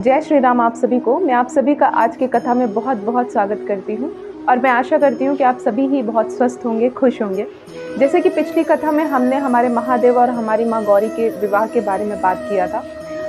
जय श्री राम आप सभी को। मैं आप सभी का आज की कथा में बहुत बहुत स्वागत करती हूँ और मैं आशा करती हूँ कि आप सभी ही बहुत स्वस्थ होंगे, खुश होंगे। जैसे कि पिछली कथा में हमने हमारे महादेव और हमारी माँ गौरी के विवाह के बारे में बात किया था।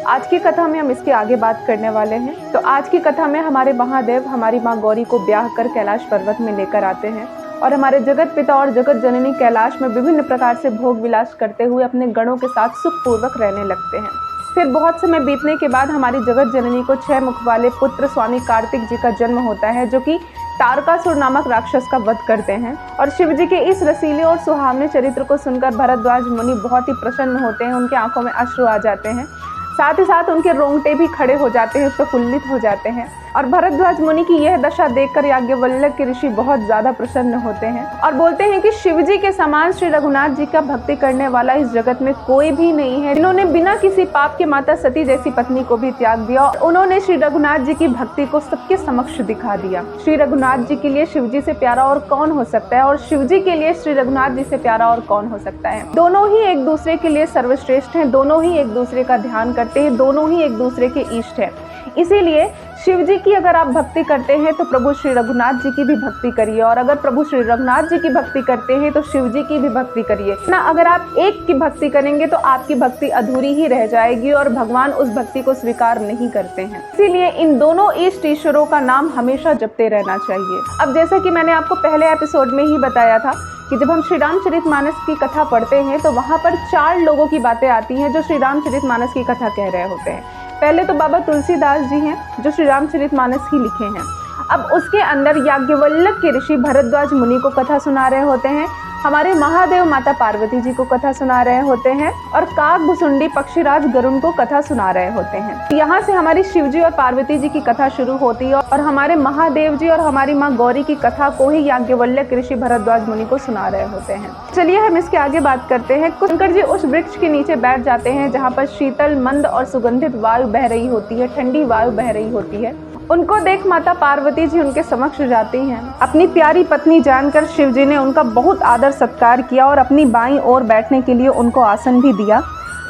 आज की कथा में हम इसके आगे बात करने वाले हैं। तो आज की कथा में हमारे महादेव हमारी माँ गौरी को ब्याह कर कैलाश पर्वत में लेकर आते हैं और हमारे जगत पिता और जगत जननी कैलाश में विभिन्न प्रकार से भोग विलास करते हुए अपने गणों के साथ सुखपूर्वक रहने लगते हैं। फिर बहुत समय बीतने के बाद हमारी जगत जननी को 6 मुख वाले पुत्र स्वामी कार्तिक जी का जन्म होता है, जो कि तारकासुर नामक राक्षस का वध करते हैं। और शिव जी के इस रसीले और सुहावने चरित्र को सुनकर भरद्वाज मुनि बहुत ही प्रसन्न होते हैं। उनके आंखों में अश्रु आ जाते हैं, साथ ही साथ उनके रोंगटे भी खड़े हो जाते हैं, प्रफुल्लित हो जाते हैं। और भरद्वाज मुनि की यह दशा देखकर याज्ञवल्क्य के ऋषि बहुत ज्यादा प्रसन्न होते हैं और बोलते हैं कि शिव जी के समान श्री रघुनाथ जी का भक्ति करने वाला इस जगत में कोई भी नहीं है, जिन्होंने बिना किसी पाप के माता सती जैसी पत्नी को भी त्याग दिया और उन्होंने श्री रघुनाथ जी की भक्ति को सबके समक्ष दिखा दिया। श्री रघुनाथ जी के लिए शिव जी से प्यारा और कौन हो सकता है और शिव जी के लिए श्री रघुनाथ जी से प्यारा और कौन हो सकता है। दोनों ही एक दूसरे के लिए सर्वश्रेष्ठ हैं, दोनों ही एक दूसरे का ध्यान करते हैं, दोनों ही एक दूसरे के इष्ट हैं। इसीलिए शिव जी की अगर आप भक्ति करते हैं तो प्रभु श्री रघुनाथ जी की भी भक्ति करिए, और अगर प्रभु श्री रघुनाथ जी की भक्ति करते हैं तो शिव जी की भी भक्ति करिए ना। अगर आप एक की भक्ति करेंगे तो आपकी भक्ति अधूरी ही रह जाएगी और भगवान उस भक्ति को स्वीकार नहीं करते हैं। इसीलिए इन दोनों इष्ट ईश्वरों का नाम हमेशा जपते रहना चाहिए। अब जैसा कि मैंने आपको पहले एपिसोड में ही बताया था कि जब हम श्री रामचरितमानस की कथा पढ़ते हैं तो वहाँ पर 4 लोगों की बातें आती हैं जो श्री रामचरितमानस की कथा कह रहे होते हैं। पहले तो बाबा तुलसीदास जी हैं जो श्री रामचरितमानस ही लिखे हैं। अब उसके अंदर याज्ञवल्क्य के ऋषि भरद्वाज मुनि को कथा सुना रहे होते हैं, हमारे महादेव माता पार्वती जी को कथा सुना रहे होते हैं और काक भुसुंडी पक्षीराज गरुण को कथा सुना रहे होते हैं। यहाँ से हमारी शिव जी और पार्वती जी की कथा शुरू होती है और हमारे महादेव जी और हमारी माँ गौरी की कथा को ही याज्ञवल्क्य ऋषि भरद्वाज मुनि को सुना रहे होते हैं। चलिए हम इसके आगे बात करते हैं। शंकर जी उस वृक्ष के नीचे बैठ जाते हैं जहाँ पर शीतल मंद और सुगंधित वायु बह रही होती है, ठंडी वायु बह रही होती है। उनको देख माता पार्वती जी उनके समक्ष जाती हैं। अपनी प्यारी पत्नी जानकर शिव जी ने उनका बहुत आदर सत्कार किया और अपनी बाईं ओर बैठने के लिए उनको आसन भी दिया।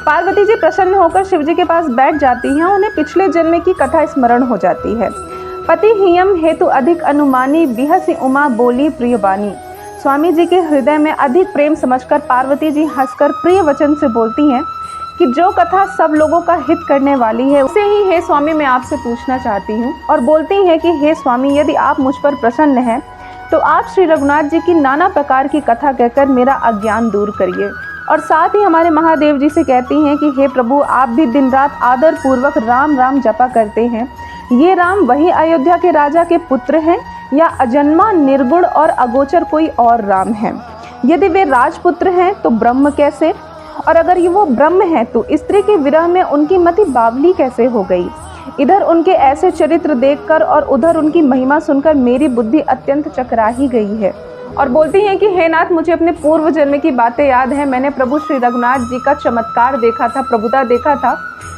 पार्वती जी प्रसन्न होकर शिव जी के पास बैठ जाती हैं। उन्हें पिछले जन्म की कथा स्मरण हो जाती है। पति हियम हेतु अधिक अनुमानी बिहसी उमा बोली प्रियबानी। स्वामी जी के हृदय में अधिक प्रेम समझकर पार्वती जी हंसकर प्रिय वचन से बोलती हैं कि जो कथा सब लोगों का हित करने वाली है उसे ही हे स्वामी मैं आपसे पूछना चाहती हूँ। और बोलती हैं कि हे स्वामी यदि आप मुझ पर प्रसन्न हैं तो आप श्री रघुनाथ जी की नाना प्रकार की कथा कहकर मेरा अज्ञान दूर करिए। और साथ ही हमारे महादेव जी से कहती हैं कि हे प्रभु आप भी दिन रात आदर पूर्वक राम राम जपा करते हैं। ये राम वही अयोध्या के राजा के पुत्र हैं या अजन्मा निर्गुण और अगोचर कोई और राम है? यदि वे राजपुत्र हैं तो ब्रह्म कैसे, और अगर ये वो ब्रह्म है तो स्त्री के विरह में उनकी मति बावली कैसे हो गई? इधर उनके ऐसे चरित्र देखकर और उधर उनकी महिमा सुनकर मेरी बुद्धि अत्यंत चकरा ही गई है। और बोलती हैं कि हे नाथ मुझे अपने पूर्व जन्म की बातें याद है। मैंने प्रभु श्री रघुनाथ जी का चमत्कार देखा था, प्रभुता देखा था,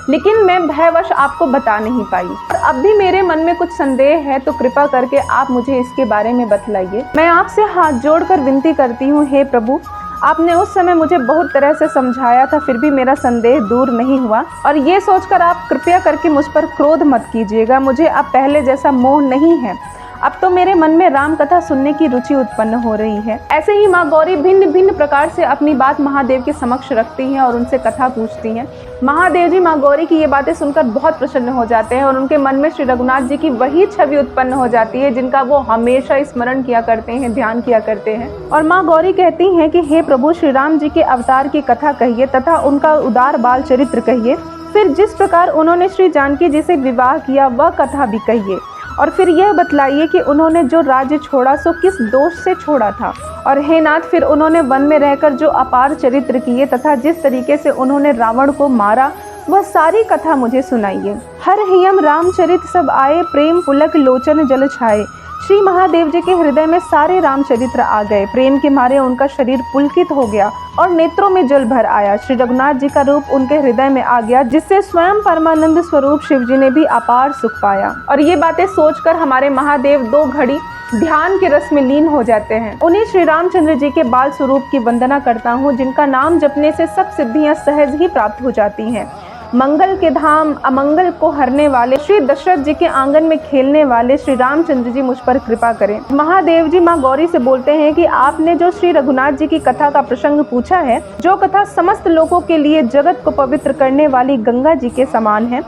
लेकिन मैं भयवश आपको बता नहीं पाई। और अब भी मेरे मन में कुछ संदेह है तो कृपा करके आप मुझे इसके बारे में बतलाइए। मैं आपसे हाथ जोड़कर विनती करती हूँ, हे प्रभु आपने उस समय मुझे बहुत तरह से समझाया था, फिर भी मेरा संदेह दूर नहीं हुआ। और ये सोचकर आप कृपया करके मुझ पर क्रोध मत कीजिएगा। मुझे अब पहले जैसा मोह नहीं है। अब तो मेरे मन में राम कथा सुनने की रुचि उत्पन्न हो रही है। ऐसे ही माँ गौरी भिन्न भिन्न प्रकार से अपनी बात महादेव के समक्ष रखती हैं और उनसे कथा पूछती हैं। महादेव जी माँ गौरी की ये बातें सुनकर बहुत प्रसन्न हो जाते हैं और उनके मन में श्री रघुनाथ जी की वही छवि उत्पन्न हो जाती है जिनका वो हमेशा स्मरण किया करते हैं, ध्यान किया करते हैं। और माँ गौरी कहती हैं कि हे प्रभु श्री राम जी के अवतार की कथा कहिए तथा उनका उदार बाल चरित्र कहिए। फिर जिस प्रकार उन्होंने श्री जानकी जी से विवाह किया वह कथा भी कहिए। और फिर यह बतलाइए कि उन्होंने जो राज्य छोड़ा सो किस दोष से छोड़ा था। और हे नाथ फिर उन्होंने वन में रहकर जो अपार चरित्र किए तथा जिस तरीके से उन्होंने रावण को मारा वह सारी कथा मुझे सुनाइए। हर हियम रामचरित सब आए प्रेम पुलक लोचन जल छाए। श्री महादेव जी के हृदय में सारे रामचरित्र आ गए। प्रेम के मारे उनका शरीर पुलकित हो गया और नेत्रों में जल भर आया। श्री रघुनाथ जी का रूप उनके हृदय में आ गया जिससे स्वयं परमानंद स्वरूप शिव जी ने भी अपार सुख पाया। और ये बातें सोचकर हमारे महादेव 2 घड़ी ध्यान के रस में लीन हो जाते हैं। उन्हीं श्री रामचंद्र जी के बाल स्वरूप की वंदना करता हूँ जिनका नाम जपने से सब सिद्धियां सहज ही प्राप्त हो जाती हैं। मंगल के धाम अमंगल को हरने वाले श्री दशरथ जी के आंगन में खेलने वाले श्री रामचंद्र जी मुझ पर कृपा करें। महादेव जी माँ गौरी से बोलते हैं कि आपने जो श्री रघुनाथ जी की कथा का प्रसंग पूछा है, जो कथा समस्त लोगों के लिए जगत को पवित्र करने वाली गंगा जी के समान है,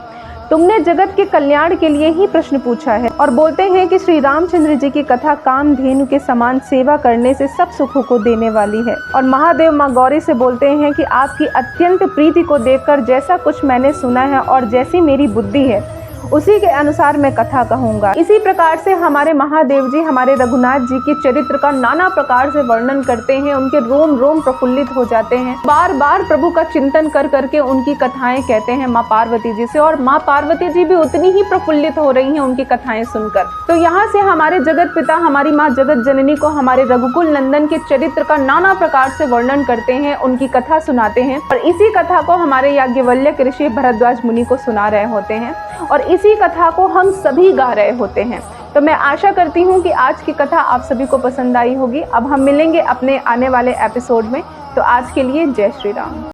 तुमने जगत के कल्याण के लिए ही प्रश्न पूछा है। और बोलते हैं कि श्री रामचंद्र जी की कथा कामधेनु के समान सेवा करने से सब सुखों को देने वाली है। और महादेव माँ गौरी से बोलते हैं कि आपकी अत्यंत प्रीति को देखकर जैसा कुछ मैंने सुना है और जैसी मेरी बुद्धि है उसी के अनुसार मैं कथा कहूँगा। इसी प्रकार से हमारे महादेव जी हमारे रघुनाथ जी के चरित्र का नाना प्रकार से वर्णन करते हैं। उनके रोम रोम प्रफुल्लित हो जाते हैं। बार बार प्रभु का चिंतन कर करके उनकी कथाएं कहते हैं माँ पार्वती जी से, और माँ पार्वती जी भी उतनी ही प्रफुल्लित हो रही हैं उनकी कथाएं सुनकर। तो यहाँ से हमारे जगत पिता हमारी माँ जगत जननी को हमारे रघुकुल नंदन के चरित्र का नाना प्रकार से वर्णन करते हैं, उनकी कथा सुनाते हैं। और इसी कथा को हमारे याज्ञवल्क्य ऋषि भरद्वाज मुनि को सुना रहे होते हैं और इसी कथा को हम सभी गा रहे होते हैं। तो मैं आशा करती हूँ कि आज की कथा आप सभी को पसंद आई होगी। अब हम मिलेंगे अपने आने वाले एपिसोड में। तो आज के लिए जय श्री राम।